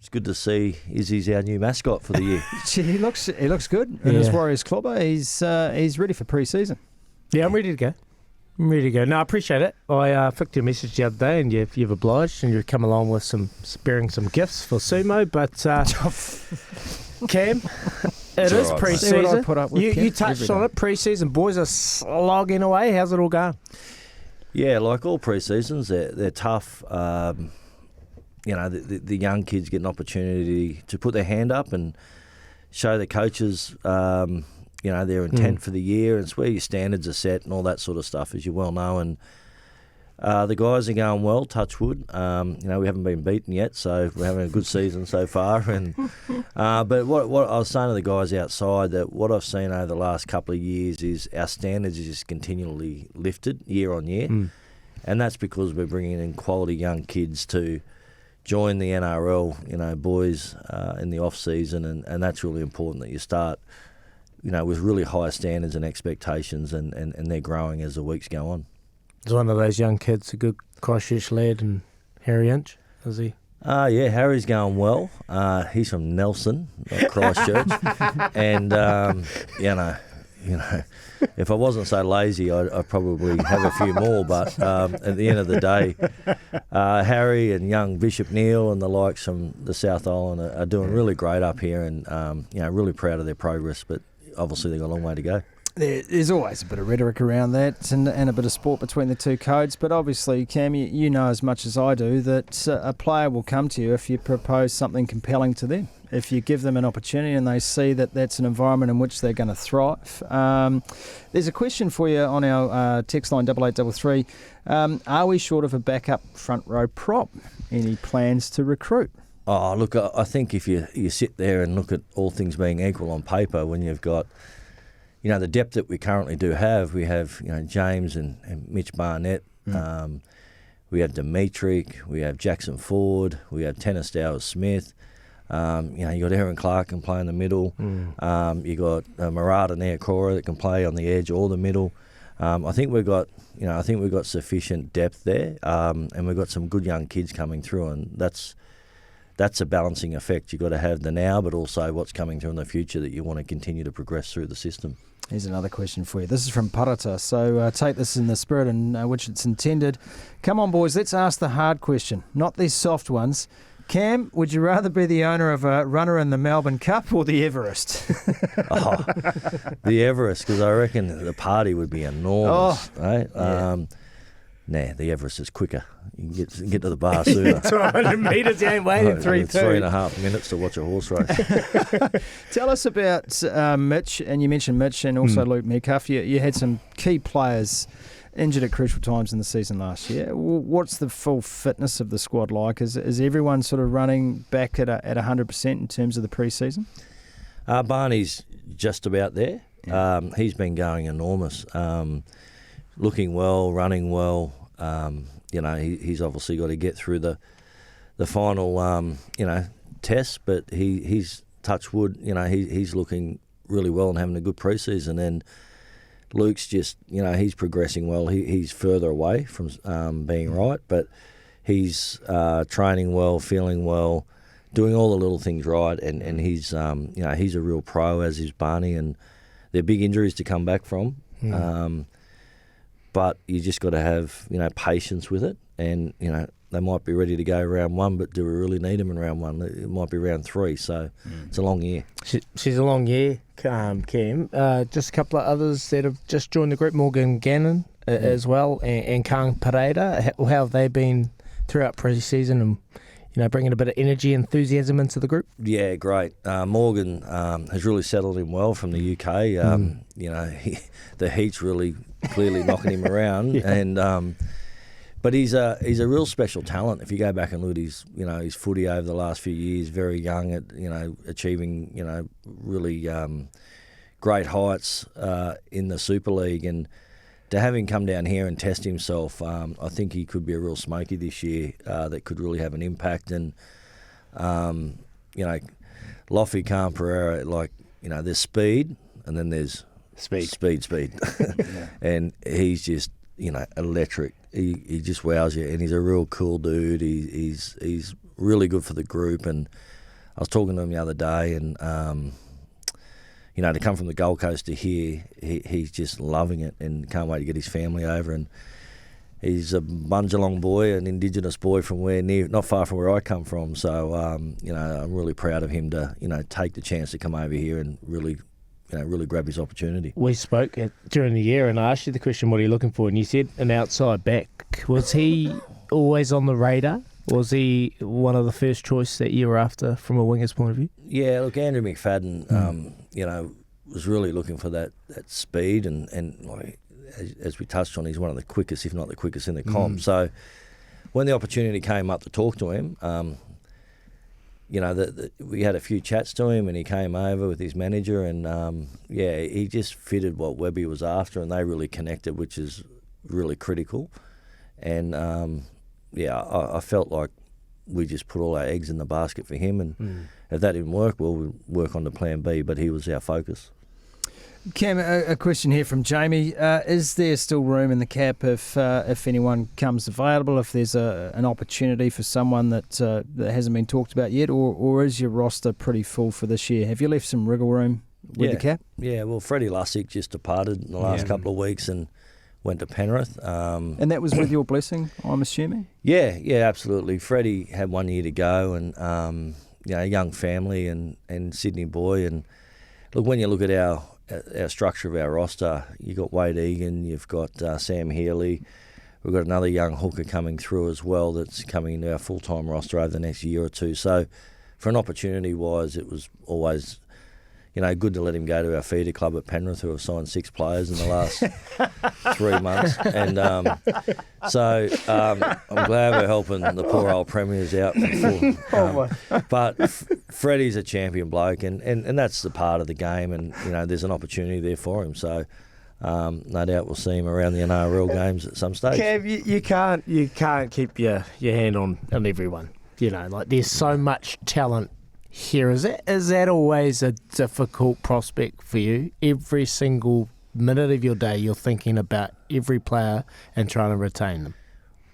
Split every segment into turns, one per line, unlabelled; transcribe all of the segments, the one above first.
it's good to see Izzy's our new mascot for the year.
He looks good in his Warriors clubber. He's ready for pre-season.
Yeah, I'm ready to go. No, I appreciate it. I flicked your message the other day, and you've obliged, and you've come along with sparing some gifts for Sumo. But Cam, it is pre-season. You touched on it. Pre-season, boys are slogging away. How's it all going?
Yeah, like all pre-seasons, they're tough. The young kids get an opportunity to put their hand up and show the coaches, their intent for the year. And it's where your standards are set and all that sort of stuff, as you well know. And the guys are going well, touch wood. We haven't been beaten yet, so we're having a good season so far. And but what I was saying to the guys outside, that what I've seen over the last couple of years is our standards is just continually lifted year on year. And that's because we're bringing in quality young kids to join the NRL, boys in the off-season. And that's really important, that you start with really high standards and expectations, and they're growing as the weeks go on.
Is one of those young kids a good Christchurch lad, and Harry Inch, is he?
Yeah, Harry's going well. He's from Nelson, not Christchurch. And, if I wasn't so lazy, I'd probably have a few more. But at the end of the day, Harry and young Bishop Neal and the likes from the South Island are doing really great up here, and, really proud of their progress. But obviously they've got a long way to go.
There's always a bit of rhetoric around that and a bit of sport between the two codes. But obviously, Cam, you know as much as I do that a player will come to you if you propose something compelling to them. If you give them an opportunity and they see that that's an environment in which they're going to thrive. There's a question for you on our text line 8833. Are we short of a backup front row prop? Any plans to recruit?
Oh, look, I think if you sit there and look at all things being equal on paper, when you've got the depth that we currently do have, we have James and Mitch Barnett, we have Dimitri, we have Jackson Ford, we have Tennis Dowers Smith, you got Aaron Clark can play in the middle, you got Murata Neokora that can play on the edge or the middle. I think we've got sufficient depth there, and we've got some good young kids coming through, and that's a balancing effect. You've got to have the now, but also what's coming through in the future that you want to continue to progress through the system.
Here's another question for you. This is from Parata, so take this in the spirit in which it's intended. Come on, boys, let's ask the hard question, not these soft ones. Cam, would you rather be the owner of a runner in the Melbourne Cup or the Everest?
The Everest, because I reckon the party would be enormous. Right? Yeah. The Everest is quicker. You can get to the bar sooner.
200 metres, you ain't waiting
3.5 minutes to watch a horse race.
Tell us about Mitch, and you mentioned Mitch and also Luke Metcalf. You had some key players injured at crucial times in the season last year. What's the full fitness of the squad like? Is everyone sort of running back at 100% in terms of the pre-season?
Barney's just about there. Yeah. He's been going enormous. Looking well, running well. He's obviously got to get through the final, test, but he's touch wood. He's looking really well and having a good pre-season. And Luke's just, he's progressing well. He's further away from being right, but he's training well, feeling well, doing all the little things right, and he's, he's a real pro, as is Barney, and they're big injuries to come back from. But you just got to have, patience with it. And, they might be ready to go round one, but do we really need them in round one? It might be round three, so it's a long year.
She's a long year, Cam. Just a couple of others that have just joined the group, Morgan Gannon as well, and Kang Pereira. How have they been throughout pre-season and, bringing a bit of energy, enthusiasm into the group? Yeah,
great. Morgan has really settled in well from the UK. The heat's really clearly knocking him around, and but he's a real special talent. If you go back and look at his footy over the last few years, very young at achieving really great heights in the Super League, and to have him come down here and test himself, I think he could be a real smoky this year that could really have an impact. And, Loffy, Khan, Pereira, there's speed and then there's speed. And he's just, electric. He just wows you, and he's a real cool dude. He's really good for the group. And I was talking to him the other day, and to come from the Gold Coast to here, he's just loving it and can't wait to get his family over. And he's a Bunjalong boy, an Indigenous boy from not far from where I come from. So, I'm really proud of him to, take the chance to come over here and really grab his opportunity.
We spoke during the year, and I asked you the question, what are you looking for? And you said an outside back. Was he always on the radar? Was he one of the first choice that you were after from a winger's point of view? Yeah,
look, Andrew McFadden, was really looking for that speed, and like, as we touched on, he's one of the quickest, if not the quickest in the comp. So when the opportunity came up to talk to him, we had a few chats to him, and he came over with his manager, and he just fitted what Webby was after, and they really connected, which is really critical. And I felt like we just put all our eggs in the basket for him, and if that didn't work, well, we'd work on the plan B, but he was our focus.
Cam, a question here from Jamie. Is there still room in the cap if anyone comes available, if there's an opportunity for someone that hasn't been talked about yet, or is your roster pretty full for this year? Have you left some wriggle room with the cap?
Yeah, well, Freddie Lussick just departed in the last couple of weeks and went to Penrith.
And that was with your blessing, I'm assuming?
Yeah, absolutely. Freddie had 1 year to go, and a young family and Sydney boy. And look, when you look at our structure of our roster, you've got Wade Egan, you've got Sam Healy, we've got another young hooker coming through as well that's coming into our full-time roster over the next year or two. So for an opportunity-wise, it was always, good to let him go to our feeder club at Penrith, who have signed 6 players in the last 3 months. And I'm glad we're helping the poor old premiers out. But Freddie's a champion bloke, and that's the part of the game, and there's an opportunity there for him. So no doubt we'll see him around the NRL games at some stage.
Kev, you can't keep your hand on everyone. There's so much talent here. Is that always a difficult prospect for you? Every single minute of your day you're thinking about every player and trying to retain them.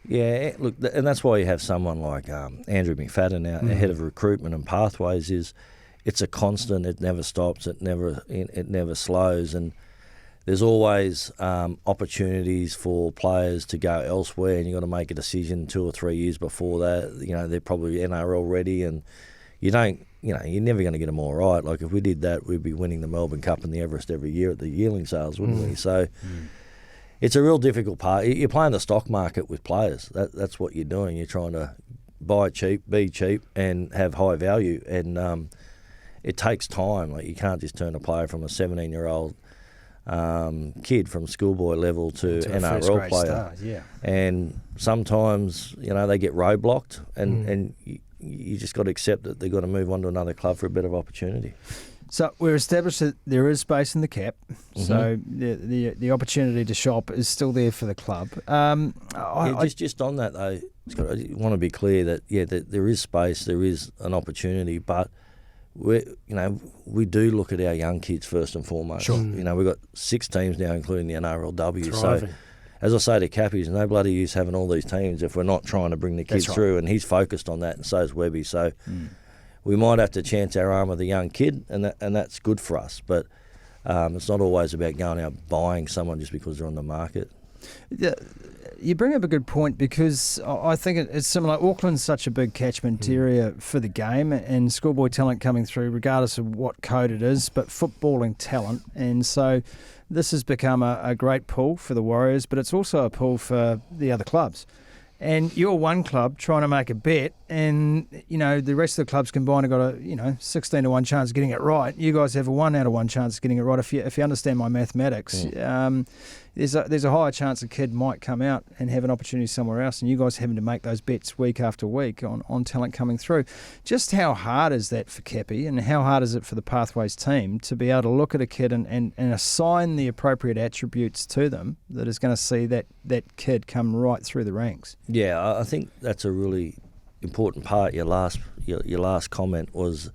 Yeah, look, and that's why you have someone like Andrew McFadden, our head of recruitment and pathways. It's a constant. It never stops. It never slows, and there's always opportunities for players to go elsewhere, and you've got to make a decision 2 or 3 years before that. They're probably NRL ready, and you're never going to get them all right. Like, if we did that, we'd be winning the Melbourne Cup and the Everest every year at the yearling sales, wouldn't we? So it's a real difficult part. You're playing the stock market with players. That's what you're doing. You're trying to buy cheap, be cheap, and have high value. And it takes time. Like, you can't just turn a player from a 17-year-old kid from schoolboy level to NRL player.
Star, yeah.
And sometimes, they get roadblocked, and you just got to accept that they've got to move on to another club for a better opportunity.
So we're established that there is space in the cap, so the opportunity to shop is still there for the club.
Just on that though, Scott, I want to be clear that that there is space, there is an opportunity, but we do look at our young kids first and foremost.
Sure.
We've got 6 teams now, including the NRLW.
Thriving.
So, as I say to Cappies, no bloody use having all these teams if we're not trying to bring the kids through, and he's focused on that, and so is Webby. So we might have to chance our arm with a young kid, and that's good for us. But it's not always about going out buying someone just because they're on the market.
Yeah, you bring up a good point, because I think it's similar. Auckland's such a big catchment area for the game, and schoolboy talent coming through regardless of what code it is, but footballing talent. And so this has become a great pull for the Warriors, but it's also a pull for the other clubs. And you're one club trying to make a bet, and the rest of the clubs combined have got a 16 to 1 chance of getting it right. You guys have a 1 out of 1 chance of getting it right. If you understand my mathematics, there's a higher chance a kid might come out and have an opportunity somewhere else, and you guys having to make those bets week after week on talent coming through. Just how hard is that for Cappy, and how hard is it for the Pathways team to be able to look at a kid and assign the appropriate attributes to them that is going to see that kid come right through the ranks?
Yeah, I think that's a really important part. Your last comment was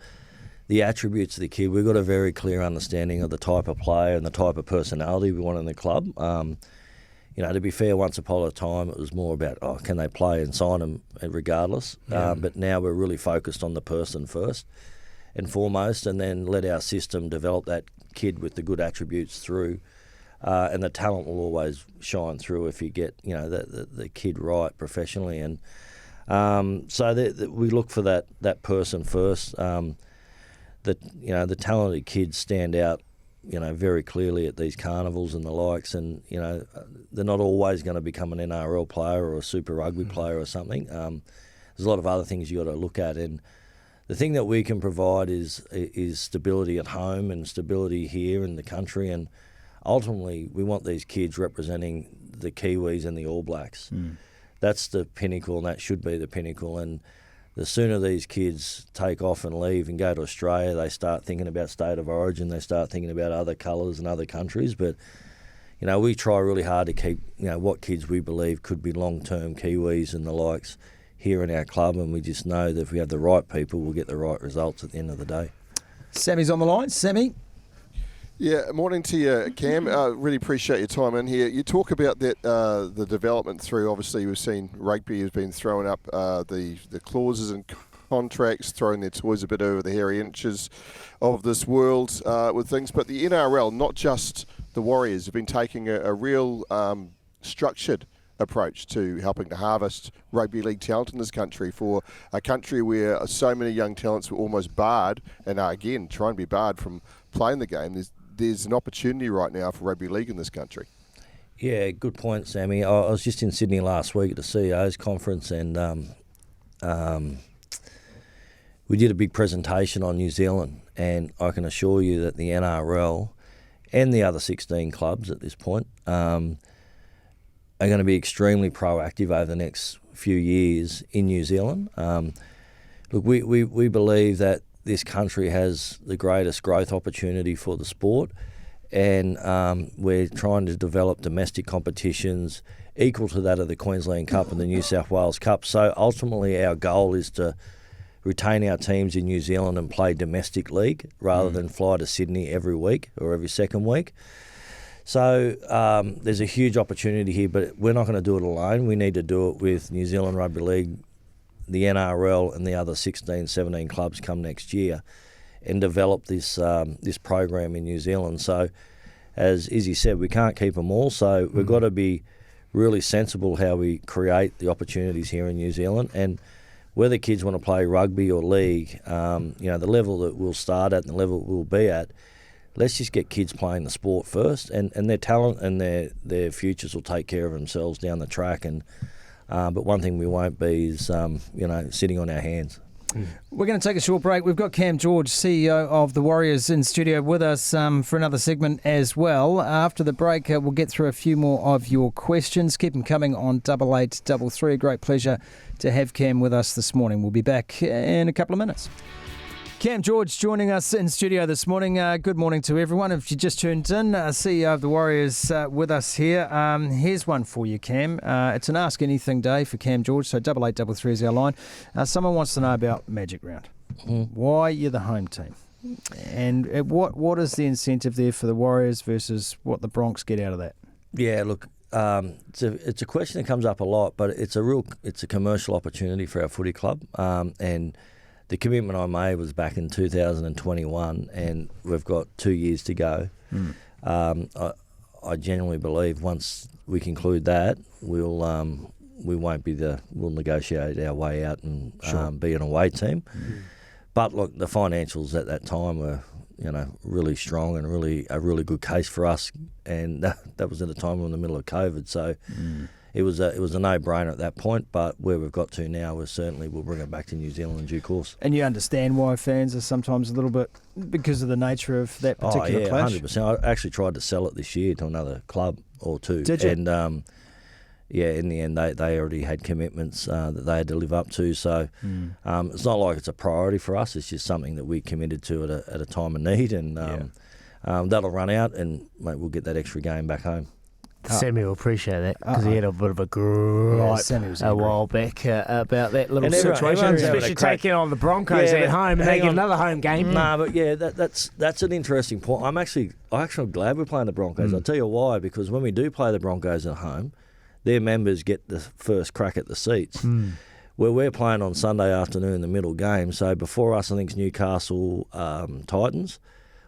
the attributes of the kid. We've got a very clear understanding of the type of player and the type of personality we want in the club. To be fair, once upon a time, it was more about, can they play and sign them regardless?
Yeah.
But now we're really focused on the person first and foremost, and then let our system develop that kid with the good attributes through. And the talent will always shine through if you get, the kid right professionally. And so we look for that person first. The talented kids stand out, very clearly at these carnivals and the likes, and they're not always going to become an NRL player or a Super Rugby player or something. There's a lot of other things you got to look at, and the thing that we can provide is stability at home and stability here in the country, and ultimately we want these kids representing the Kiwis and the All Blacks. That's the pinnacle, and that should be the pinnacle. And the sooner these kids take off and leave and go to Australia, they start thinking about state of origin, they start thinking about other colours and other countries. But, we try really hard to keep, what kids we believe could be long-term Kiwis and the likes here in our club, and we just know that if we have the right people, we'll get the right results at the end of the day.
Sammy's on the line. Sammy?
Yeah, morning to you, Cam. Really appreciate your time in here. You talk about that the development through. Obviously, we've seen rugby has been throwing up the clauses and contracts, throwing their toys a bit over the hairy inches of this world with things. But the NRL, not just the Warriors, have been taking a real structured approach to helping to harvest rugby league talent in this country, for a country where so many young talents were almost barred and are again trying to be barred from playing the game. There's an opportunity right now for rugby league in this country.
Yeah, good point, Sammy. I was just in Sydney last week at the CEO's conference, and we did a big presentation on New Zealand, and I can assure you that the NRL and the other 16 clubs at this point are going to be extremely proactive over the next few years in New Zealand. Look, we believe that this country has the greatest growth opportunity for the sport, and we're trying to develop domestic competitions equal to that of the Queensland Cup and the New South Wales Cup. So ultimately our goal is to retain our teams in New Zealand and play domestic league rather than fly to Sydney every week or every second week. So there's a huge opportunity here, but we're not going to do it alone. We need to do it with New Zealand Rugby League, the NRL and the other 16, 17 clubs come next year, and develop this program in New Zealand. So as Izzy said, we can't keep them all, so we've got to be really sensible how we create the opportunities here in New Zealand. And whether kids want to play rugby or league, the level that we'll start at and the level we'll be at, let's just get kids playing the sport first, and their talent and their futures will take care of themselves down the track. And but one thing we won't be is, sitting on our hands.
We're going to take a short break. We've got Cam George, CEO of the Warriors, in studio with us for another segment as well. After the break, we'll get through a few more of your questions. Keep them coming on 8833. A great pleasure to have Cam with us this morning. We'll be back in a couple of minutes. Cam George joining us in studio this morning. Good morning to everyone. If you just tuned in, CEO of the Warriors with us here. Here's one for you, Cam. It's an Ask Anything day for Cam George, so 8833 is our line. Someone wants to know about Magic Round. Why you're the home team? And what is the incentive there for the Warriors versus what the Bronx get out of that?
Yeah, look, it's a question that comes up a lot, but it's a commercial opportunity for our footy club, and the commitment I made was back in 2021, and we've got 2 years to go. I genuinely believe once we conclude that, we'll negotiate our way out and be an away team. But look, the financials at that time were, really strong and a really good case for us, and that was at the time we were in the middle of COVID, so. It was a no-brainer at that point, but where we've got to now, we'll bring it back to New Zealand in due course. And
you understand why fans are sometimes a little bit, because of the nature of that particular clash?
100%. I actually tried to sell it this year to another club or two.
Did you?
And in the end, they already had commitments that they had to live up to. So it's not like it's a priority for us. It's just something that we committed to at a time of need, and that'll run out, and mate, we'll get that extra game back home.
Sammy will appreciate that because he had a bit of a gripe a while back about that little situation, especially taking on the Broncos at home and they get another home game.
But that's an interesting point. I'm actually glad we're playing the Broncos. I'll tell you why, because when we do play the Broncos at home, their members get the first crack at the seats. Where we're playing on Sunday afternoon, the middle game. So before us, I think it's Newcastle Titans.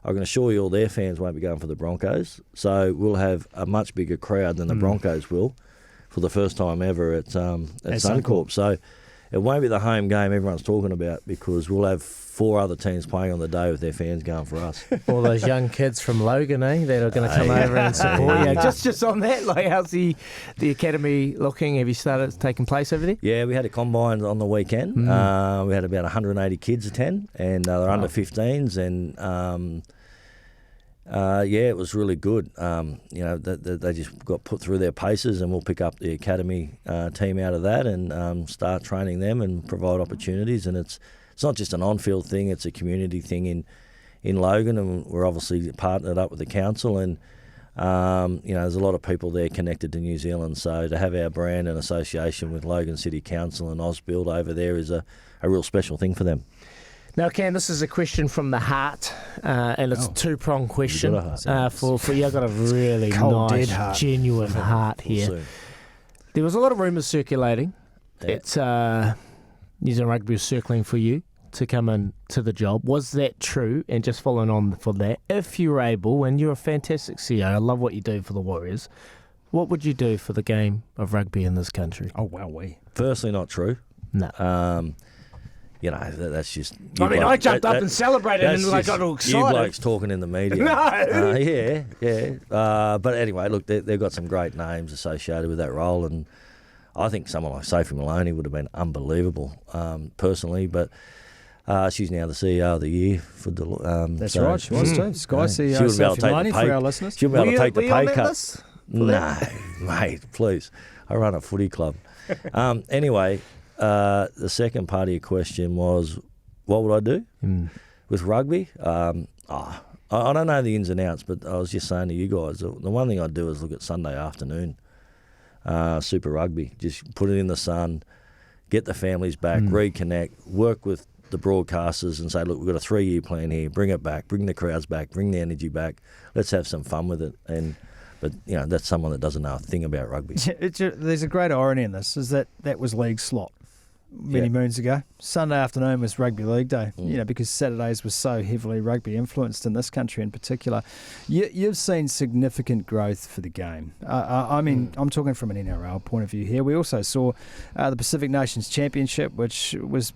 I can assure you all their fans won't be going for the Broncos. So we'll have a much bigger crowd than the Broncos will for the first time ever at Suncorp. So it won't be the home game everyone's talking about because we'll have 4 other teams playing on the day with their fans going for us.
All those young kids from Logan, that are going to come over and support you. Just on that, how's the academy looking? Have you started taking place over there?
Yeah, we had a combine on the weekend. We had about 180 kids attend, and they're under 15s, and it was really good. They just got put through their paces, and we'll pick up the academy team out of that and start training them and provide opportunities. And it's not just an on-field thing; it's a community thing in Logan, and we're obviously partnered up with the council. And there's a lot of people there connected to New Zealand, so to have our brand and association with Logan City Council and Ausbuild over there is a real special thing for them.
Now, Cam, this is a question from the heart, and it's a two-pronged question for you. I've got a really nice, genuine heart here. There was a lot of rumours circulating that New Zealand Rugby was circling for you to come in to the job. Was that true? And just following on for that, if you were able, and you're a fantastic CEO, I love what you do for the Warriors, what would you do for the game of rugby in this country?
Oh, wow.
Firstly, not true.
No.
That's just...
I jumped up and celebrated and I got all excited.
You blokes talking in the media.
No!
But anyway, look, they've got some great names associated with that role, and I think someone like Sophie Maloney would have been unbelievable, personally, but she's now the CEO of the year for the...
That's right, she was too. Sky CEO Sophie Maloney for our listeners.
She'll be able to take the pay cut. No, mate, please. I run a footy club. Anyway... the second part of your question was, what would I do with rugby? I don't know the ins and outs, but I was just saying to you guys, the one thing I'd do is look at Sunday afternoon Super Rugby. Just put it in the sun, get the families back, reconnect, work with the broadcasters and say, look, we've got a 3-year plan here. Bring it back, bring the crowds back, bring the energy back. Let's have some fun with it. But that's someone that doesn't know a thing about rugby.
There's a great irony in this, is that was league slot many moons ago. Sunday afternoon was rugby league day, because Saturdays were so heavily rugby influenced in this country in particular. You've seen significant growth for the game. I'm talking from an NRL point of view here. We also saw the Pacific Nations Championship, which was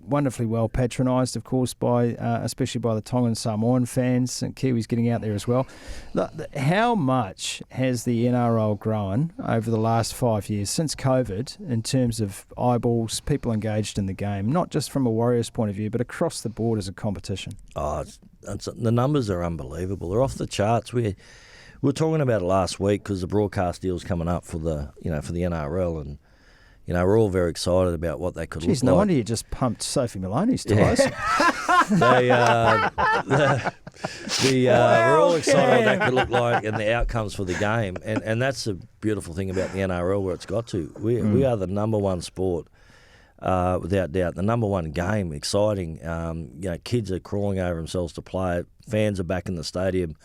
wonderfully well patronised, of course, by especially by the Tongan Samoan fans, and Kiwis getting out there as well. How much has the NRL grown over the last 5 years since COVID in terms of eyeballs, people engaged in the game, not just from a Warriors point of view, but across the board as a competition?
The numbers are unbelievable. They're off the charts. We were talking about it last week because the broadcast deal's coming up for the NRL, and we're all very excited about what that could look like.
No wonder you just pumped Sophie Maloney's tires.
We're all excited what that could look like and the outcomes for the game, and that's the beautiful thing about the NRL where it's got to. We are the number one sport. Without doubt, the number one game, exciting. Kids are crawling over themselves to play it. Fans are back in the stadium,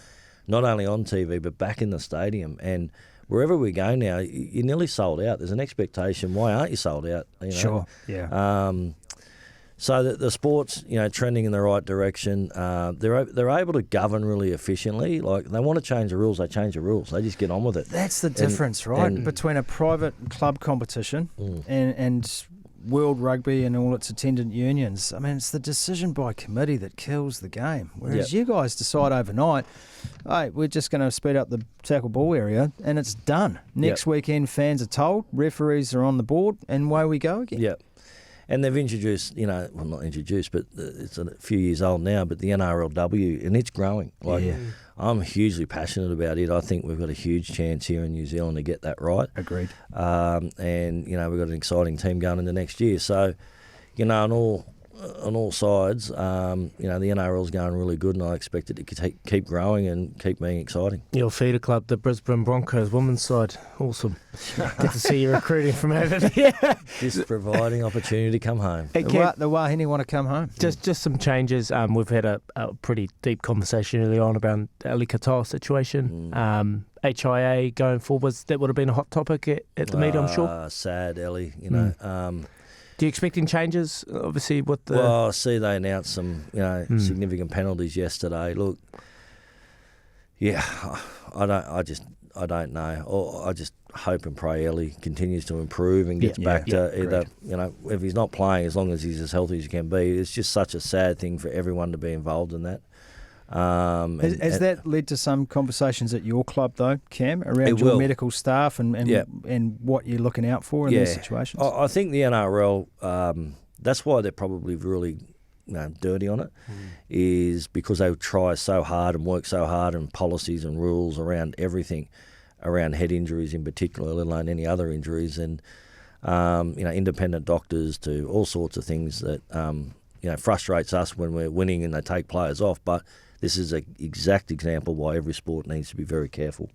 not only on TV but back in the stadium. And wherever we go now, you're nearly sold out. There's an expectation. Why aren't you sold out?
Sure. Yeah.
So the sport's trending in the right direction. They're able to govern really efficiently. Like they want to change the rules, they change the rules. They just get on with it.
That's the difference, right? Between a private club competition and World Rugby and all its attendant unions. I mean, it's the decision by committee that kills the game. Whereas you guys decide overnight, hey, we're just going to speed up the tackle ball area, and it's done. Next weekend, fans are told, referees are on the board, and away we go again.
Yeah. And they've introduced, well, not introduced, but it's a few years old now, but the NRLW, and it's growing. I'm hugely passionate about it. I think we've got a huge chance here in New Zealand to get that right.
Agreed.
And, we've got an exciting team going into next year. So, and all on all sides. The NRL's going really good, and I expect it to keep growing and keep being exciting.
Your feeder club, the Brisbane Broncos women's side, awesome. Good to see you recruiting from over there.
Just providing opportunity to come home.
The Wahine want to come home.
Just some changes. We've had a pretty deep conversation early on about Ali Katoa's situation. HIA going forward, that would have been a hot topic at the meet, I'm sure.
Sad, Ellie.
Do you expecting changes? Obviously, with the
well, I see they announced some significant penalties yesterday. Look, yeah, I don't know. Or I just hope and pray Ellie continues to improve and gets back to either if he's not playing, as long as he's as healthy as he can be. It's just such a sad thing for everyone to be involved in that.
Has that led to some conversations at your club, though, Cam, around your medical staff and what you're looking out for in these situations?
I think the NRL, that's why they're probably really dirty on it, is because they try so hard and work so hard and policies and rules around everything, around head injuries in particular, let alone any other injuries, and independent doctors to all sorts of things that frustrates us when we're winning and they take players off, but this is an exact example why every sport needs to be very careful.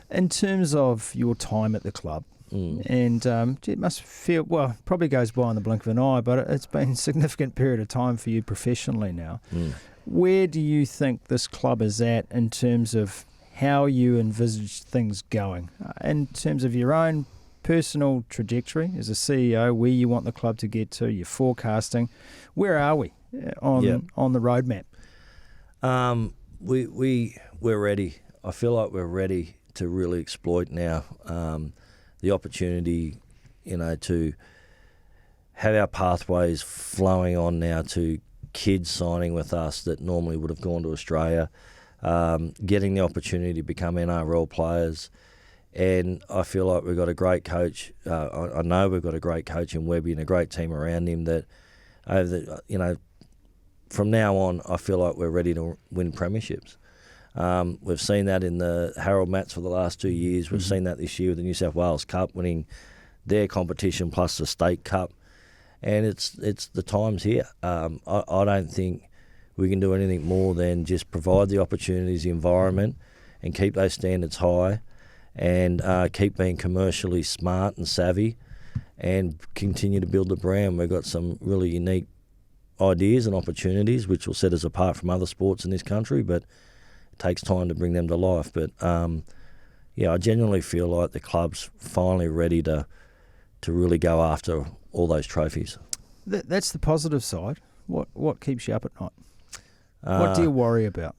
In terms of your time at the club, and it must feel, well, probably goes by in the blink of an eye, but it's been a significant period of time for you professionally now. Where do you think this club is at in terms of how you envisage things going? In terms of your own personal trajectory as a CEO, where you want the club to get to, your forecasting, where are we on the roadmap?
We're ready. I feel like we're ready to really exploit now the opportunity, to have our pathways flowing on now to kids signing with us that normally would have gone to Australia, getting the opportunity to become NRL players. And I feel like we've got a great coach. I know we've got a great coach in Webby and a great team around him that, from now on, I feel like we're ready to win premierships. We've seen that in the Harold Mats for the last 2 years. We've seen that this year with the New South Wales Cup, winning their competition plus the State Cup. And it's the times here. I don't think we can do anything more than just provide the opportunities, the environment, and keep those standards high, and keep being commercially smart and savvy, and continue to build the brand. We've got some really unique ideas and opportunities which will set us apart from other sports in this country, but it takes time to bring them to life. But I genuinely feel like the club's finally ready to really go after all those trophies.
That's the positive side. What keeps you up at night? What do you worry about?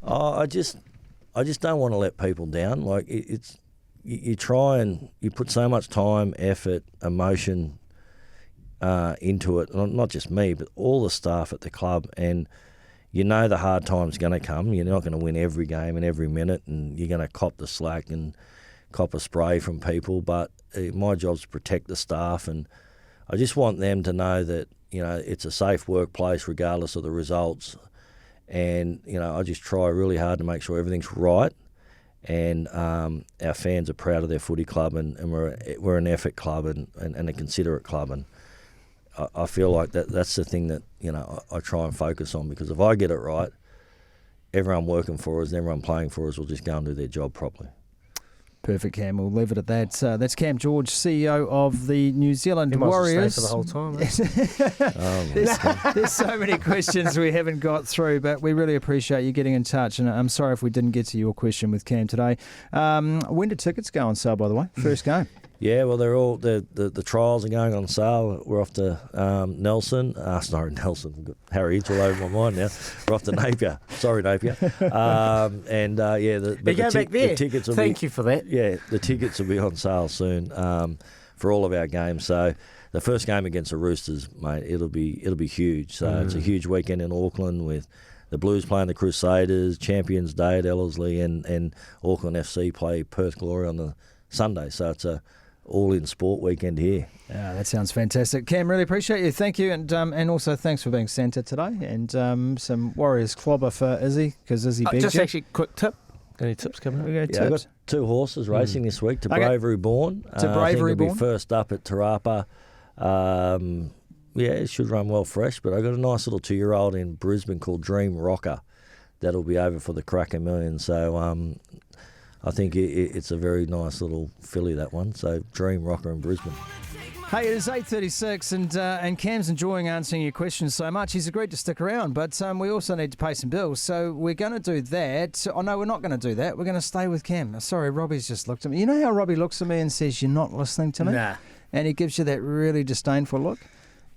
I just don't want to let people down. Like you try and you put so much time, effort, emotion into it. Not just me, but all the staff at the club. And the hard time's going to come. You're not going to win every game and every minute, and you're going to cop the slack and cop a spray from people. But my job's to protect the staff, and I just want them to know that it's a safe workplace regardless of the results. And I just try really hard to make sure everything's right, and our fans are proud of their footy club, and we're an effort club and a considerate club, and I feel like that's the thing that I try and focus on, because if I get it right, everyone working for us and everyone playing for us will just go and do their job properly.
Perfect, Cam. We'll leave it at that. That's Cam George, CEO of the New Zealand Warriors.
For the whole time.
There's so many questions we haven't got through, but we really appreciate you getting in touch. And I'm sorry if we didn't get to your question with Cam today. When did tickets go on sale, by the way? First game.
Yeah, well, they're all the trials are going on sale. We're off to Nelson. Nelson. I've got Harry Hitch all over my mind now. We're off to Napier. Sorry, Napier.
The tickets will Thank you for that.
Yeah, the tickets will be on sale soon for all of our games. So the first game against the Roosters, mate, it'll be huge. So it's a huge weekend in Auckland with the Blues playing the Crusaders, Champions Day at Ellerslie, and Auckland FC play Perth Glory on the Sunday. So it's a all-in sport weekend here.
That sounds fantastic. Cam, really appreciate you. Thank you, and also thanks for being Santa today. And some Warriors clobber for Izzy, because Izzy beat you.
Just actually, quick tip. Got any tips coming up?
I've got 2 horses racing this week. To Bravery Born.
To Bravery
I think
Born.
It'll be first up at Te Rapa. it should run well fresh, but I got a nice little 2-year-old in Brisbane called Dream Rocker that'll be over for the Cracker Million. So I think it's a very nice little filly, that one. So Dream Rocker in Brisbane.
Hey, it is 8:36 and Cam's enjoying answering your questions so much. He's agreed to stick around, but we also need to pay some bills. So we're going to do that. Oh, no, we're not going to do that. We're going to stay with Cam. Sorry, Robbie's just looked at me. You know how Robbie looks at me and says, "You're not listening to me?"
Nah.
And he gives you that really disdainful look.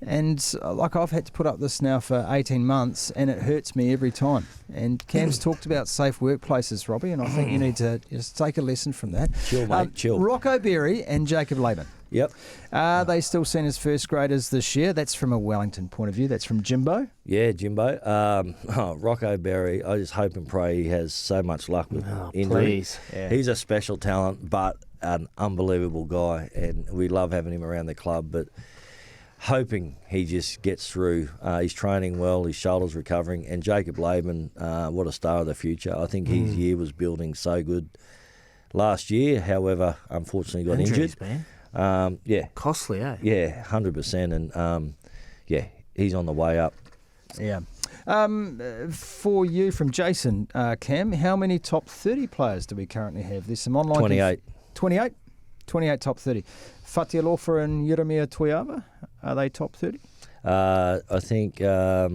And I've had to put up this now for 18 months, and it hurts me every time. And Cam's talked about safe workplaces, Robbie, and I think you need to just take a lesson from that.
Chill, mate, chill.
Rocco Berry and Jacob Laban.
Yep.
Are they still seen as first graders this year? That's from a Wellington point of view. That's from Jimbo.
Yeah, Jimbo. Rocco Berry, I just hope and pray he has so much luck with injury.
Please.
Yeah.
He's a special talent, but an unbelievable guy, and we love having him around the club, but hoping he just gets through. He's training well, his shoulder's recovering, and Jacob Laban, what a star of the future. I think his year was building so good last year, however, unfortunately got
Injuries,
injured.
Man.
Yeah.
Costly, eh?
Yeah, 100%, and he's on the way up.
Yeah. For you from Jason, Cam, how many top 30 players do we currently have? There's some online...
28.
28? 28 top 30. Fatialofa and Yeremia Toyava, are they top 30?
I think they're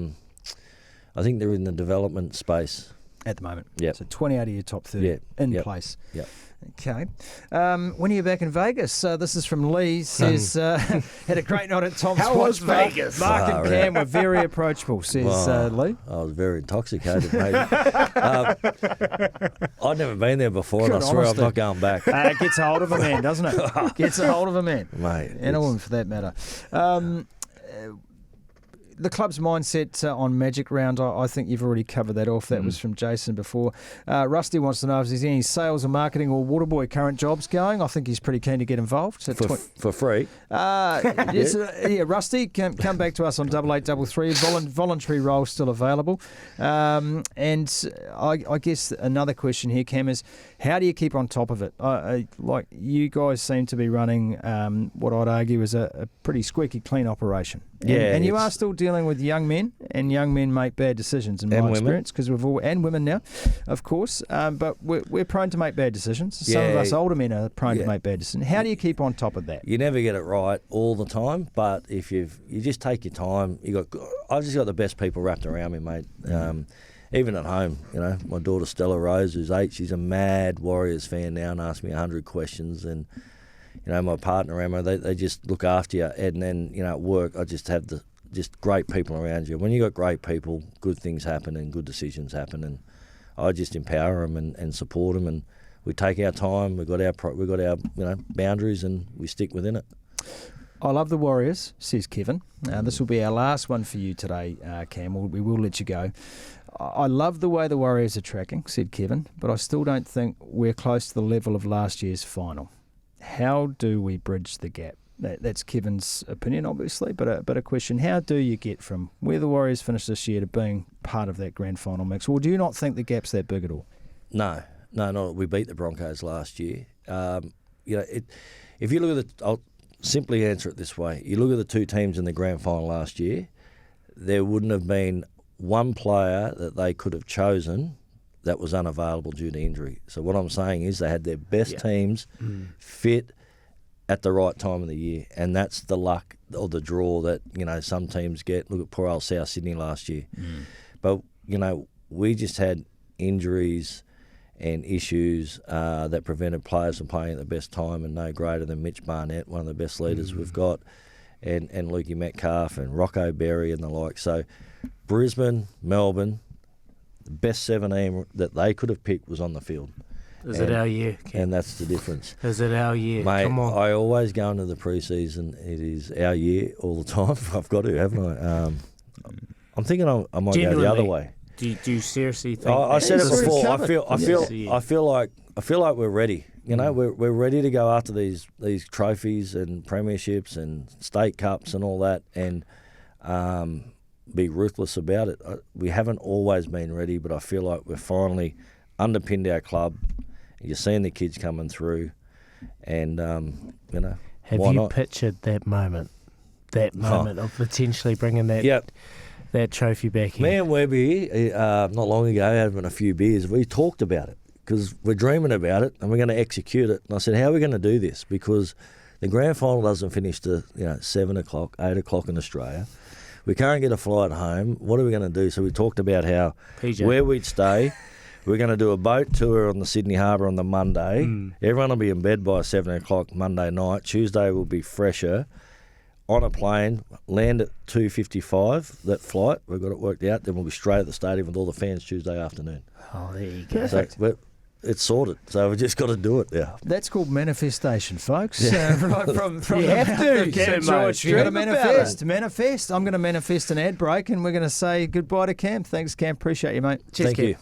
in the development space.
At the moment.
Yep.
So 28 of your top 30 in place.
Yep.
Okay. When are you back in Vegas? This is from Lee. Says, had a great night at Tom's
How was
Watch.
Vegas?
Mark and Cam were very approachable, says Lee.
I was very intoxicated, mate. I'd never been there before, and I swear I'm not going back.
It gets a hold of a man, doesn't it? Gets a hold of a man.
Mate.
And a woman, for that matter. The club's mindset on Magic Round, I think you've already covered that off. That was from Jason before. Rusty wants to know if there's any sales or marketing or Waterboy current jobs going. I think he's pretty keen to get involved. So
For free?
Yes, Rusty, come back to us on 8833. Voluntary role still available. And I guess another question here, Cam, is how do you keep on top of it? Like you guys seem to be running what I'd argue is a pretty squeaky clean operation. And you are still dealing with young men, and young men make bad decisions in my experience, because we've all, and women now, of course. But we're prone to make bad decisions. Some of us older men are prone to make bad decisions. How do you keep on top of that?
You never get it right all the time, but if you just take your time, I've just got the best people wrapped around me, mate. Even at home, my daughter Stella Rose, who's 8, she's a mad Warriors fan now and asks me 100 questions, and my partner Emma, they just look after you. And then at work, I just have just great people around you. When you got great people, good things happen and good decisions happen, and I just empower them and support them, and we take our time. We've got our boundaries, and we stick within it.
I love the Warriors, says Kevin. This will be our last one for you today, Cam. We will let you go. I love the way the Warriors are tracking, said Kevin, but I still don't think we're close to the level of last year's final. How do we bridge the gap? That's Kevin's opinion, obviously, but a question. How do you get from where the Warriors finished this year to being part of that grand final mix? Or do you not think the gap's that big at all?
No. We beat the Broncos last year. If you look at I'll simply answer it this way. You look at the two teams in the grand final last year, there wouldn't have been one player that they could have chosen that was unavailable due to injury. So what I'm saying is they had their best teams fit at the right time of the year, and that's the luck or the draw that some teams get. Look at poor old South Sydney last year. But we just had injuries and issues that prevented players from playing at the best time, and no greater than Mitch Barnett, one of the best leaders we've got, and Lukey Metcalf and Rocco Berry and the like. So Brisbane, Melbourne, the best 17 that they could have picked was on the field.
Is it our year, Ken?
And that's the difference.
Is it our year?
Mate,
Come on.
I always go into the preseason. It is our year all the time. I've got to, haven't I? I'm thinking I might go the other way.
Do you seriously think?
I said it before. I feel like we're ready. We're ready to go after these trophies and premierships and state cups and all that, and be ruthless about it. We haven't always been ready, but I feel like we've finally underpinned our club. You're seeing the kids coming through, and
have you pictured that moment that moment of potentially bringing that trophy back in.
Me and Webby, not long ago, having a few beers, we talked about it because we're dreaming about it and we're going to execute it. And I said, how are we going to do this? Because the grand final doesn't finish till 7 o'clock, 8 o'clock in Australia. We can't get a flight home. What are we going to do? So we talked about where we'd stay. We're going to do a boat tour on the Sydney Harbour on the Monday. Everyone will be in bed by 7 o'clock Monday night. Tuesday will be fresher. On a plane, land at 2:55, that flight, we've got it worked out, then we'll be straight at the stadium with all the fans Tuesday afternoon.
Oh, there you go.
So it's sorted, so we've just got to do it now.
That's called manifestation, folks. Right from
you have to,
Cam George. You've got to manifest. I'm going to manifest an ad break, and we're going to say goodbye to Cam. Thanks, Cam. Appreciate you, mate.
Cheers,
Thank you.